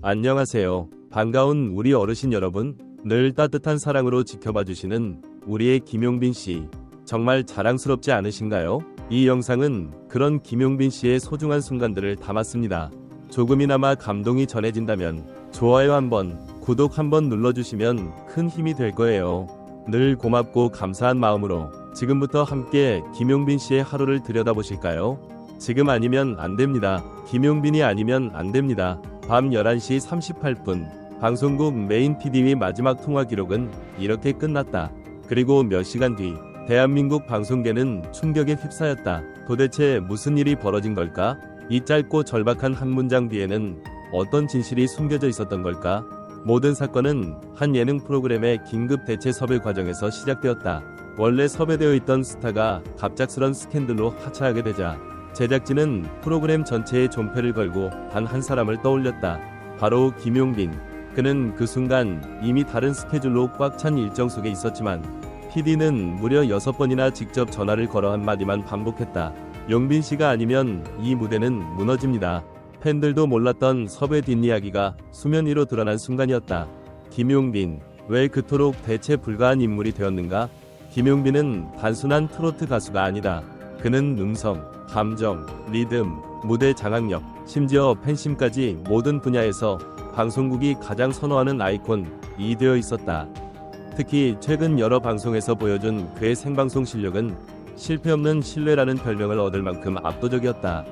안녕하세요. 반가운 우리 어르신 여러분, 늘 따뜻한 사랑으로 지켜봐 주시는 우리의 김용빈 씨. 정말 자랑스럽지 않으신가요? 이 영상은 그런 김용빈 씨의 소중한 순간들을 담았습니다. 조금이나마 감동이 전해진다면 좋아요 한번, 구독 한번 눌러주시면 큰 힘이 될 거예요. 늘 고맙고 감사한 마음으로 지금부터 함께 김용빈 씨의 하루를 들여다보실까요? 지금 아니면 안 됩니다. 김용빈이 아니면 안 됩니다. 밤 11시 38분 방송국 메인 PD의 마지막 통화 기록은 이렇게 끝났다. 그리고 몇 시간 뒤 대한민국 방송계는 충격에 휩싸였다. 도대체 무슨 일이 벌어진 걸까? 이 짧고 절박한 한 문장 뒤에는 어떤 진실이 숨겨져 있었던 걸까? 모든 사건은 한 예능 프로그램의 긴급 대체 섭외 과정에서 시작되었다. 원래 섭외되어 있던 스타가 갑작스런 스캔들로 하차하게 되자 제작진은 프로그램 전체에 존폐를 걸고 단 한 사람을 떠올렸다. 바로 김용빈. 그는 그 순간 이미 다른 스케줄로 꽉 찬 일정 속에 있었지만 PD는 무려 6번이나 직접 전화를 걸어 한마디만 반복했다. 용빈 씨가 아니면 이 무대는 무너집니다. 팬들도 몰랐던 섭외 뒷이야기가 수면 위로 드러난 순간이었다. 김용빈, 왜 그토록 대체 불가한 인물이 되었는가? 김용빈은 단순한 트로트 가수가 아니다. 그는 음성, 감정, 리듬, 무대 장악력, 심지어 팬심까지 모든 분야에서 방송국이 가장 선호하는 아이콘이 되어 있었다. 특히 최근 여러 방송에서 보여준 그의 생방송 실력은 실패 없는 신뢰라는 별명을 얻을 만큼 압도적이었다.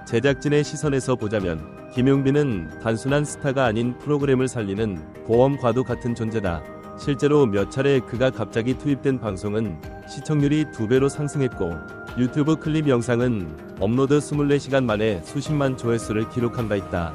제작진의 시선에서 보자면 김용빈은 단순한 스타가 아닌 프로그램을 살리는 보험과도 같은 존재다. 실제로 몇 차례 그가 갑자기 투입된 방송은 시청률이 2배로 상승했고 유튜브 클립 영상은 업로드 24시간 만에 수십만 조회수를 기록한 바 있다.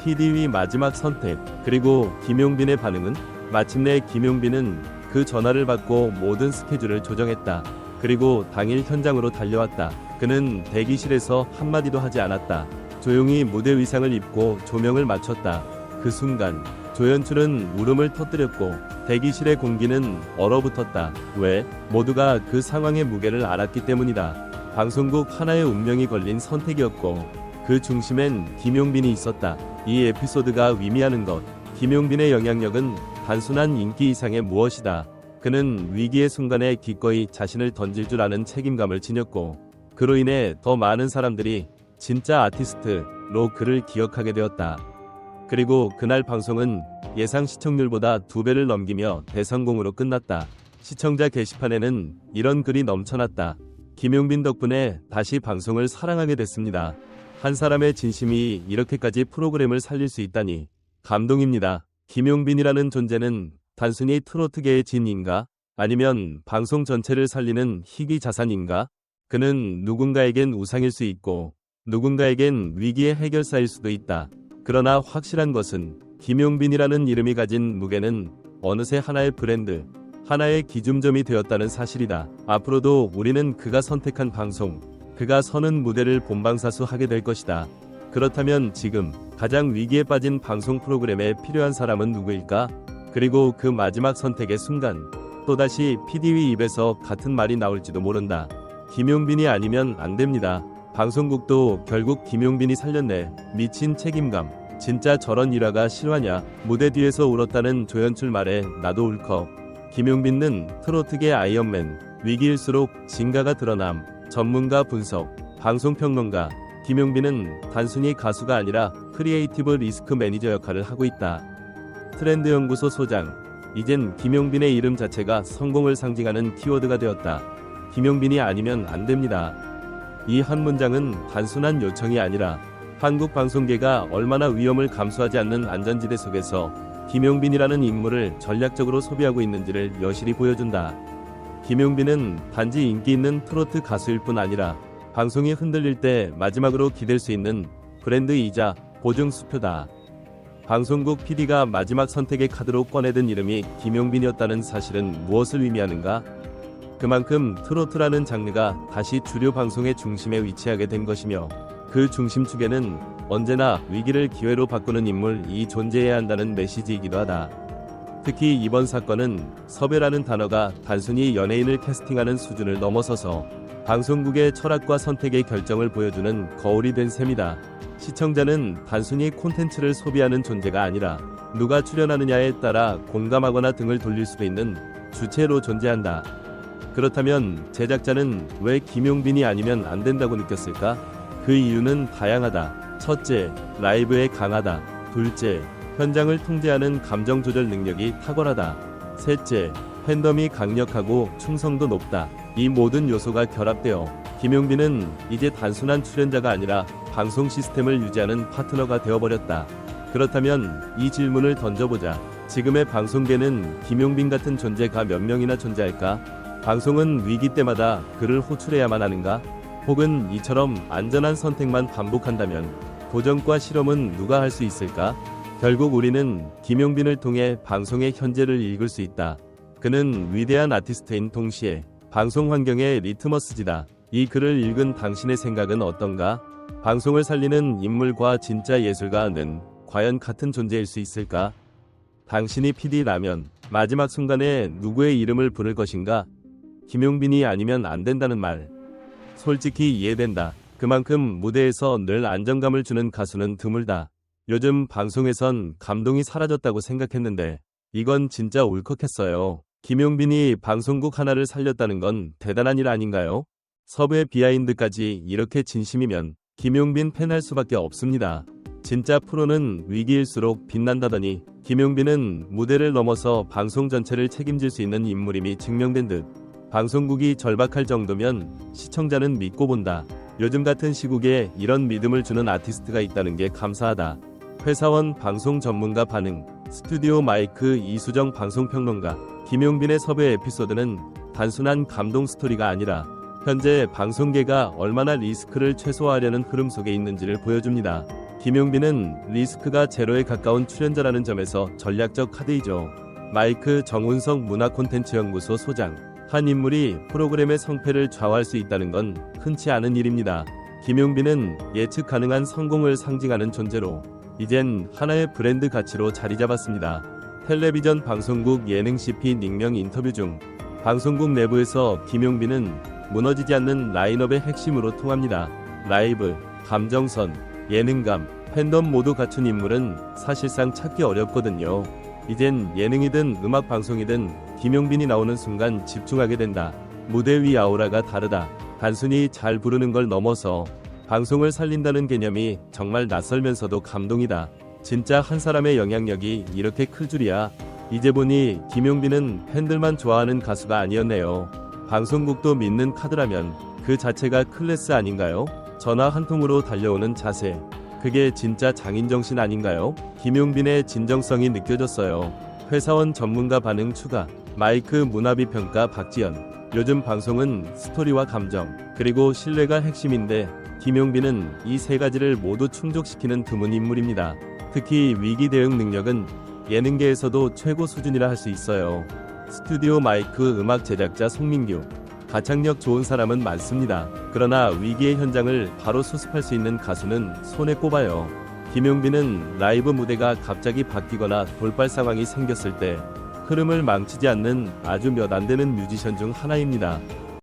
PD의 마지막 선택, 그리고 김용빈의 반응은? 마침내 김용빈은 그 전화를 받고 모든 스케줄을 조정했다. 그리고 당일 현장으로 달려왔다. 그는 대기실에서 한마디도 하지 않았다. 조용히 무대 의상을 입고 조명을 맞췄다. 그 순간 조연출은 울음을 터뜨렸고 대기실의 공기는 얼어붙었다. 왜? 모두가 그 상황의 무게를 알았기 때문이다. 방송국 하나의 운명이 걸린 선택이었고 그 중심엔 김용빈이 있었다. 이 에피소드가 의미하는 것, 김용빈의 영향력은 단순한 인기 이상의 무엇이다. 그는 위기의 순간에 기꺼이 자신을 던질 줄 아는 책임감을 지녔고 그로 인해 더 많은 사람들이 진짜 아티스트로 그를 기억하게 되었다. 그리고 그날 방송은 예상 시청률보다 2배를 넘기며 대성공으로 끝났다. 시청자 게시판에는 이런 글이 넘쳐났다. 김용빈 덕분에 다시 방송을 사랑하게 됐습니다. 한 사람의 진심이 이렇게까지 프로그램을 살릴 수 있다니 감동입니다. 김용빈이라는 존재는 단순히 트로트계의 진인가? 아니면 방송 전체를 살리는 희귀 자산인가? 그는 누군가에겐 우상일 수 있고 누군가에겐 위기의 해결사일 수도 있다. 그러나 확실한 것은 김용빈이라는 이름이 가진 무게는 어느새 하나의 브랜드, 하나의 기준점이 되었다는 사실이다. 앞으로도 우리는 그가 선택한 방송, 그가 서는 무대를 본방사수하게 될 것이다. 그렇다면 지금 가장 위기에 빠진 방송 프로그램에 필요한 사람은 누구일까? 그리고 그 마지막 선택의 순간 또다시 PD의 입에서 같은 말이 나올지도 모른다. 김용빈이 아니면 안 됩니다. 방송국도 결국 김용빈이 살렸네. 미친 책임감. 진짜 저런 일화가 실화냐? 무대 뒤에서 울었다는 조연출 말에 나도 울컥. 김용빈은 트로트계 아이언맨. 위기일수록 진가가 드러남. 전문가 분석, 방송평론가. 김용빈은 단순히 가수가 아니라 크리에이티브 리스크 매니저 역할을 하고 있다. 트렌드 연구소 소장. 이젠 김용빈의 이름 자체가 성공을 상징하는 키워드가 되었다. 김용빈이 아니면 안 됩니다. 이 한 문장은 단순한 요청이 아니라 한국 방송계가 얼마나 위험을 감수하지 않는 안전지대 속에서 김용빈이라는 인물을 전략적으로 소비하고 있는지를 여실히 보여준다. 김용빈은 단지 인기 있는 트로트 가수일 뿐 아니라 방송이 흔들릴 때 마지막으로 기댈 수 있는 브랜드이자 보증수표다. 방송국 PD가 마지막 선택의 카드로 꺼내든 이름이 김용빈이었다는 사실은 무엇을 의미하는가? 그만큼 트로트라는 장르가 다시 주류 방송의 중심에 위치하게 된 것이며 그 중심축에는 언제나 위기를 기회로 바꾸는 인물이 존재해야 한다는 메시지이기도 하다. 특히 이번 사건은 섭외라는 단어가 단순히 연예인을 캐스팅하는 수준을 넘어서서 방송국의 철학과 선택의 결정을 보여주는 거울이 된 셈이다. 시청자는 단순히 콘텐츠를 소비하는 존재가 아니라 누가 출연하느냐에 따라 공감하거나 등을 돌릴 수도 있는 주체로 존재한다. 그렇다면 제작자는 왜 김용빈이 아니면 안 된다고 느꼈을까? 그 이유는 다양하다. 첫째, 라이브에 강하다. 둘째, 현장을 통제하는 감정 조절 능력이 탁월하다. 셋째, 팬덤이 강력하고 충성도 높다. 이 모든 요소가 결합되어 김용빈은 이제 단순한 출연자가 아니라 방송 시스템을 유지하는 파트너가 되어버렸다. 그렇다면 이 질문을 던져보자. 지금의 방송계는 김용빈 같은 존재가 몇 명이나 존재할까? 방송은 위기 때마다 그를 호출해야만 하는가? 혹은 이처럼 안전한 선택만 반복한다면 도전과 실험은 누가 할 수 있을까? 결국 우리는 김용빈을 통해 방송의 현재를 읽을 수 있다. 그는 위대한 아티스트인 동시에 방송 환경의 리트머스지다. 이 글을 읽은 당신의 생각은 어떤가? 방송을 살리는 인물과 진짜 예술가는 과연 같은 존재일 수 있을까? 당신이 PD라면 마지막 순간에 누구의 이름을 부를 것인가? 김용빈이 아니면 안 된다는 말. 솔직히 이해된다. 그만큼 무대에서 늘 안정감을 주는 가수는 드물다. 요즘 방송에선 감동이 사라졌다고 생각했는데 이건 진짜 울컥했어요. 김용빈이 방송국 하나를 살렸다는 건 대단한 일 아닌가요? 섭외 비하인드까지 이렇게 진심이면 김용빈 팬할 수밖에 없습니다. 진짜 프로는 위기일수록 빛난다더니 김용빈은 무대를 넘어서 방송 전체를 책임질 수 있는 인물임이 증명된 듯. 방송국이 절박할 정도면 시청자는 믿고 본다. 요즘 같은 시국에 이런 믿음을 주는 아티스트가 있다는 게 감사하다. 회사원 방송 전문가 반응. 스튜디오 마이크 이수정 방송평론가. 김용빈의 섭외 에피소드는 단순한 감동 스토리가 아니라 현재 방송계가 얼마나 리스크를 최소화하려는 흐름 속에 있는지를 보여줍니다. 김용빈은 리스크가 제로에 가까운 출연자라는 점에서 전략적 카드이죠. 마이크 정운석 문화콘텐츠연구소 소장. 한 인물이 프로그램의 성패를 좌우할 수 있다는 건 흔치 않은 일입니다. 김용빈은 예측 가능한 성공을 상징하는 존재로 이젠 하나의 브랜드 가치로 자리 잡았습니다. 텔레비전 방송국 예능 CP 익명 인터뷰 중 방송국 내부에서 김용빈은 무너지지 않는 라인업의 핵심으로 통합니다. 라이브, 감정선, 예능감, 팬덤 모두 갖춘 인물은 사실상 찾기 어렵거든요. 이젠 예능이든 음악 방송이든 김용빈이 나오는 순간 집중하게 된다. 무대 위 아우라가 다르다. 단순히 잘 부르는 걸 넘어서 방송을 살린다는 개념이 정말 낯설면서도 감동이다. 진짜 한 사람의 영향력이 이렇게 클 줄이야. 이제 보니 김용빈은 팬들만 좋아하는 가수가 아니었네요. 방송국도 믿는 카드라면 그 자체가 클래스 아닌가요? 전화 한 통으로 달려오는 자세. 그게 진짜 장인정신 아닌가요? 김용빈의 진정성이 느껴졌어요. 회사원 전문가 반응 추가. 마이크 문화비평가 박지연. 요즘 방송은 스토리와 감정, 그리고 신뢰가 핵심인데 김용빈은 이 세 가지를 모두 충족시키는 드문 인물입니다. 특히 위기 대응 능력은 예능계에서도 최고 수준이라 할 수 있어요. 스튜디오 마이크 음악 제작자 송민규. 가창력 좋은 사람은 많습니다. 그러나 위기의 현장을 바로 수습할 수 있는 가수는 손에 꼽아요. 김용빈은 라이브 무대가 갑자기 바뀌거나 돌발 상황이 생겼을 때 흐름을 망치지 않는 아주 몇 안 되는 뮤지션 중 하나입니다.